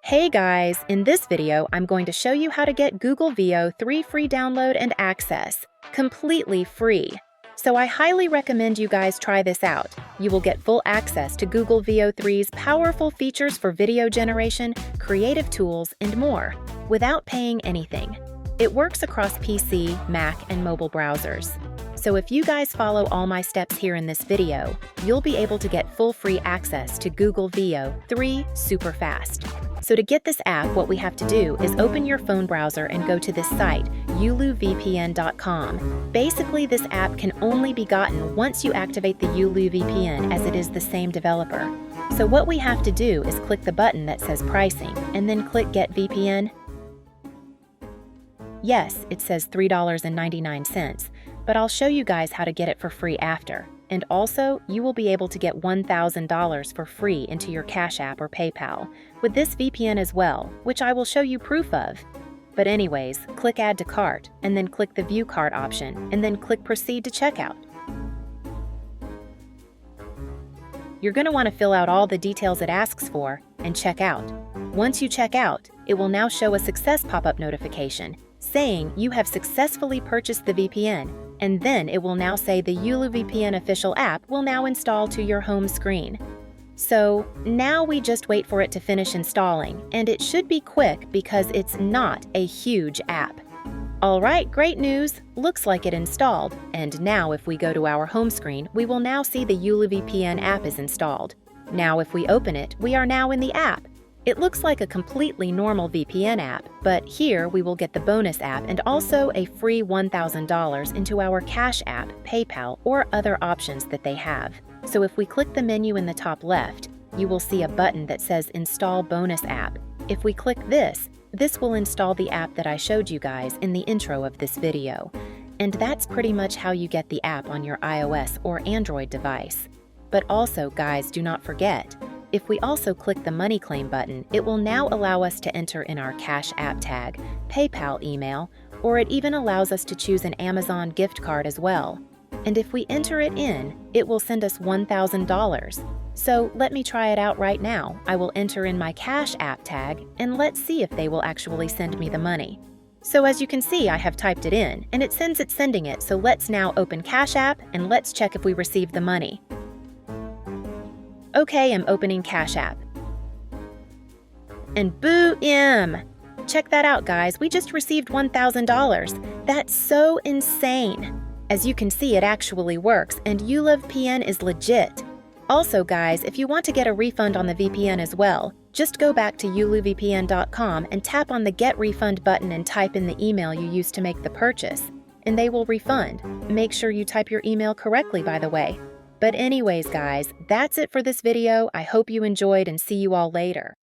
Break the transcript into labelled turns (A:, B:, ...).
A: Hey guys, in this video, I'm going to show you how to get Google VEO 3 free download and access, completely free. So I highly recommend you guys try this out. You will get full access to Google VEO 3's powerful features for video generation, creative tools, and more, without paying anything. It works across PC, Mac, and mobile browsers. So if you guys follow all my steps here in this video, you'll be able to get full free access to Google VEO 3 super fast. So to get this app, what we have to do is open your phone browser and go to this site, uluvpn.com. Basically, this app can only be gotten once you activate the uluvpn, as it is the same developer. So what we have to do is click the button that says pricing and then click Get VPN. Yes, it says $3.99, but I'll show you guys how to get it for free after. And also, you will be able to get $1,000 for free into your Cash App or PayPal with this VPN as well, which I will show you proof of. But anyways, click Add to Cart, and then click the View Cart option, and then click Proceed to Checkout. You're going to want to fill out all the details it asks for and check out. Once you check out, it will now show a success pop-up notification saying you have successfully purchased the VPN, and then it will now say the uluvpn official app will now install to your home screen. So now we just wait for it to finish installing, and it should be quick because it's not a huge app. Alright, great news! Looks like it installed, and now if we go to our home screen, we will now see the uluvpn app is installed. Now if we open it, we are now in the app. It looks like a completely normal VPN app, but here we will get the bonus app and also a free $1,000 into our Cash App, PayPal, or other options that they have. So if we click the menu in the top left, you will see a button that says Install Bonus App. If we click this will install the app that I showed you guys in the intro of this video. And that's pretty much how you get the app on your iOS or Android device. But also, guys, do not forget, if we also click the Money Claim button, it will now allow us to enter in our Cash App tag, PayPal email, or it even allows us to choose an Amazon gift card as well. And if we enter it in, it will send us $1,000. So let me try it out right now. I will enter in my Cash App tag, and let's see if they will actually send me the money. So as you can see, I have typed it in, and it says it's sending it, so let's now open Cash App, and let's check if we received the money. Okay, I'm opening Cash App. And boom! Check that out, guys. We just received $1,000. That's so insane. As you can see, it actually works, and uluvpn is legit. Also, guys, if you want to get a refund on the VPN as well, just go back to uluvpn.com and tap on the Get Refund button and type in the email you used to make the purchase, and they will refund. Make sure you type your email correctly, by the way. But anyways, guys, that's it for this video. I hope you enjoyed and see you all later.